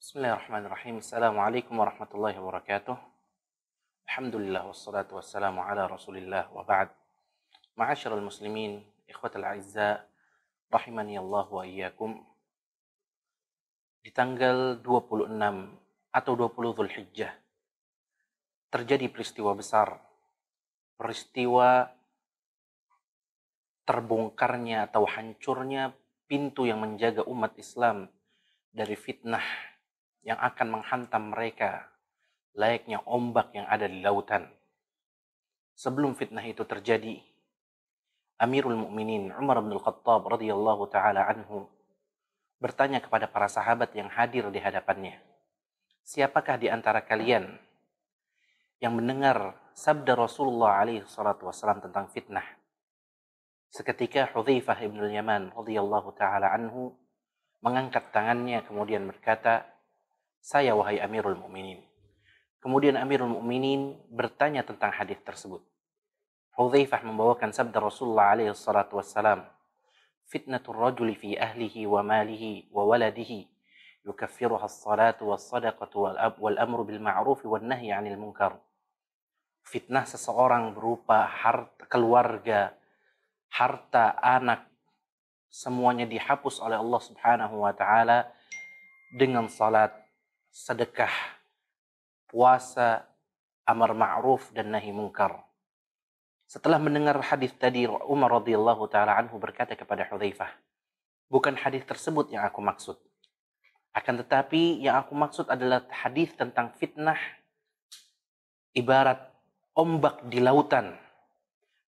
Bismillahirrahmanirrahim. Assalamualaikum warahmatullahi wabarakatuh. Alhamdulillah wassalatu wassalamu ala Rasulillah wa ba'd. Ma'asyiral muslimin, ikhwatal a'izza, rahimani Allah wa iyyakum. Di tanggal 26 atau 20 Zulhijjah terjadi peristiwa besar. Peristiwa terbongkarnya atau hancurnya pintu yang menjaga umat Islam dari fitnah yang akan menghantam mereka layaknya ombak yang ada di lautan. Sebelum fitnah itu terjadi, Amirul Mukminin Umar bin Khattab radhiyallahu taala anhu bertanya kepada para sahabat yang hadir di hadapannya, siapakah di antara kalian yang mendengar sabda Rasulullah alaihi salatu wasallam tentang fitnah? Seketika Hudzaifah bin Yaman radhiyallahu taala anhu mengangkat tangannya kemudian berkata, saya wahai Amirul Mukminin. Kemudian Amirul Mukminin bertanya tentang hadis tersebut. Hudzaifah membawakan sabda Rasulullah alaihi salatu wassalam, fitnatur rajuli fi ahlihi wa malihi wa waladihi yukaffiruha as-salatu was-sadaqatu wal amru bil ma'ruf wan nahyi 'anil munkar. Fitnah seseorang berupa harta keluarga, harta, anak, semuanya dihapus oleh Allah Subhanahu wa taala dengan salat, sedekah, puasa, amar ma'ruf dan nahi munkar. Setelah mendengar hadis tadi, Umar radhiyallahu taala anhu berkata kepada Hudzaifah, bukan hadis tersebut yang aku maksud. Akan tetapi yang aku maksud adalah hadis tentang fitnah ibarat ombak di lautan.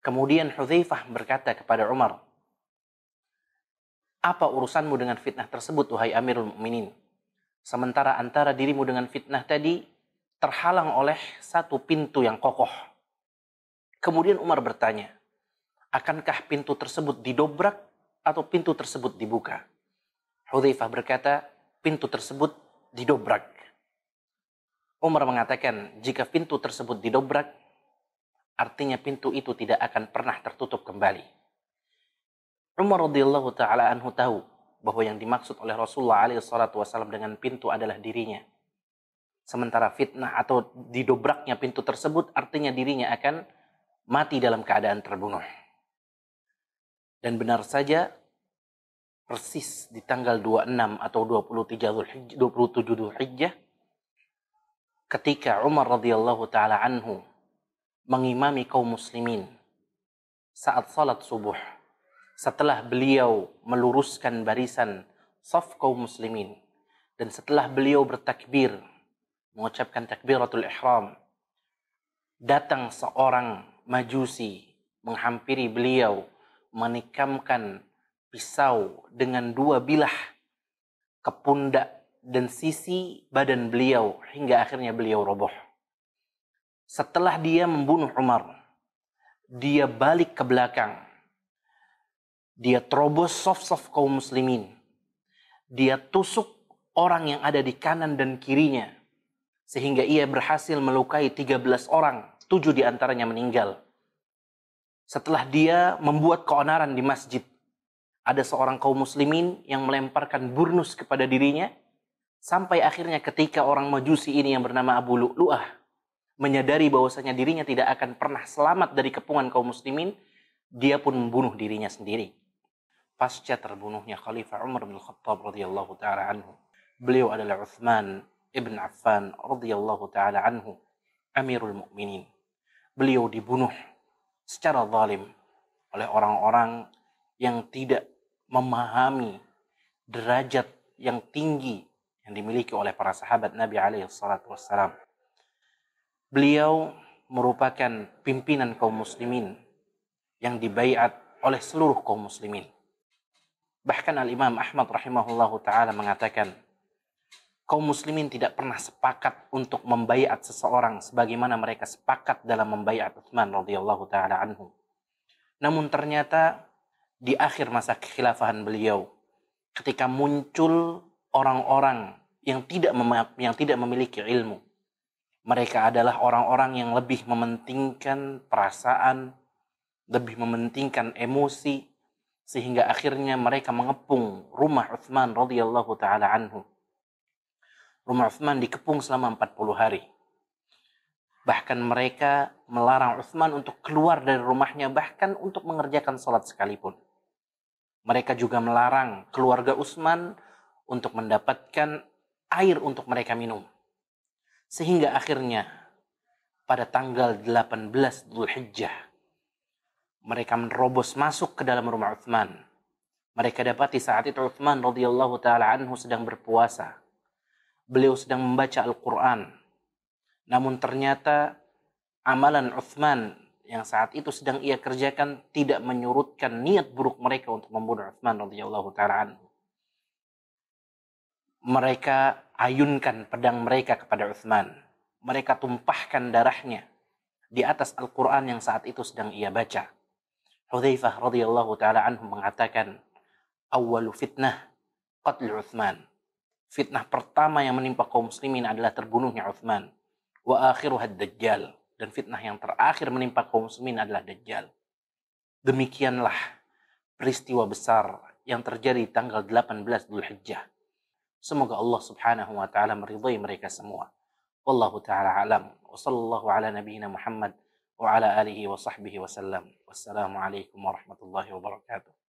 Kemudian Hudzaifah berkata kepada Umar, apa urusanmu dengan fitnah tersebut, wahai Amirul Mukminin? Sementara antara dirimu dengan fitnah tadi terhalang oleh satu pintu yang kokoh. Kemudian Umar bertanya, akankah pintu tersebut didobrak atau pintu tersebut dibuka? Hudzaifah berkata, pintu tersebut didobrak. Umar mengatakan, jika pintu tersebut didobrak, artinya pintu itu tidak akan pernah tertutup kembali. Umar radhiyallahu taala anhu tahu bahwa yang dimaksud oleh Rasulullah alaihi salatu wasallam dengan pintu adalah dirinya. Sementara fitnah atau didobraknya pintu tersebut artinya dirinya akan mati dalam keadaan terbunuh. Dan benar saja, persis di tanggal 26 atau 27 Dzulhijjah, ketika Umar radhiyallahu taala anhu mengimami kaum muslimin saat salat subuh, setelah beliau meluruskan barisan saf kaum muslimin dan setelah beliau bertakbir, mengucapkan takbiratul ihram, datang seorang majusi menghampiri beliau, menikamkan pisau dengan 2 bilah ke pundak dan sisi badan beliau hingga akhirnya beliau roboh. Setelah dia membunuh Umar, dia balik ke belakang. Dia terobos saf-saf kaum muslimin. Dia tusuk orang yang ada di kanan dan kirinya. Sehingga ia berhasil melukai 13 orang. 7 diantaranya meninggal. Setelah dia membuat keonaran di masjid, ada seorang kaum muslimin yang melemparkan burnus kepada dirinya. Sampai akhirnya ketika orang majusi ini yang bernama Abu Lu'lu'ah menyadari bahwasanya dirinya tidak akan pernah selamat dari kepungan kaum muslimin, dia pun membunuh dirinya sendiri. Pasca terbunuhnya Khalifah Umar bin Khattab radhiyallahu taala anhu, beliau adalah Utsman ibn Affan radhiyallahu taala anhu, Amirul Mukminin. Beliau dibunuh secara zalim oleh orang-orang yang tidak memahami derajat yang tinggi yang dimiliki oleh para sahabat Nabi alaihi salatu wassalam. Beliau merupakan pimpinan kaum muslimin yang dibaiat oleh seluruh kaum muslimin. Bahkan Al-Imam Ahmad rahimahullahu ta'ala mengatakan, kaum muslimin tidak pernah sepakat untuk membaiat seseorang sebagaimana mereka sepakat dalam membaiat Utsman radhiyallahu ta'ala anhu. Namun ternyata di akhir masa kekhilafahan beliau, ketika muncul orang-orang yang tidak memiliki ilmu, mereka adalah orang-orang yang lebih mementingkan perasaan, lebih mementingkan emosi, sehingga akhirnya mereka mengepung rumah Utsman radhiyallahu taala anhu. Rumah Uthman dikepung selama 40 hari. Bahkan mereka melarang Uthman untuk keluar dari rumahnya, bahkan untuk mengerjakan salat sekalipun. Mereka juga melarang keluarga Utsman untuk mendapatkan air untuk mereka minum. Sehingga akhirnya pada tanggal 18 Dzulhijjah mereka menerobos masuk ke dalam rumah Utsman. Mereka dapati saat itu Utsman radhiyallahu taala anhu sedang berpuasa. Beliau sedang membaca Al-Qur'an. Namun ternyata amalan Utsman yang saat itu sedang ia kerjakan tidak menyurutkan niat buruk mereka untuk membunuh Utsman radhiyallahu taala anhu. Mereka ayunkan pedang mereka kepada Utsman. Mereka tumpahkan darahnya di atas Al-Qur'an yang saat itu sedang ia baca. Hudzaifah radhiyallahu taala anhu mengatakan, "Awwalu fitnah qatl Utsman." Fitnah pertama yang menimpa kaum muslimin adalah terbunuhnya Utsman. Wa akhiruha ad-Dajjal. Dan fitnah yang terakhir menimpa kaum muslimin adalah Dajjal. Demikianlah peristiwa besar yang terjadi tanggal 18 Dzulhijjah. Semoga Allah Subhanahu wa taala meridhai mereka semua. Wallahu taala alam. Wa sallallahu ala nabiyyina Muhammad wa ala alihi wa sahbihi wasallam. Wassalamu alaikum warahmatullahi wabarakatuh.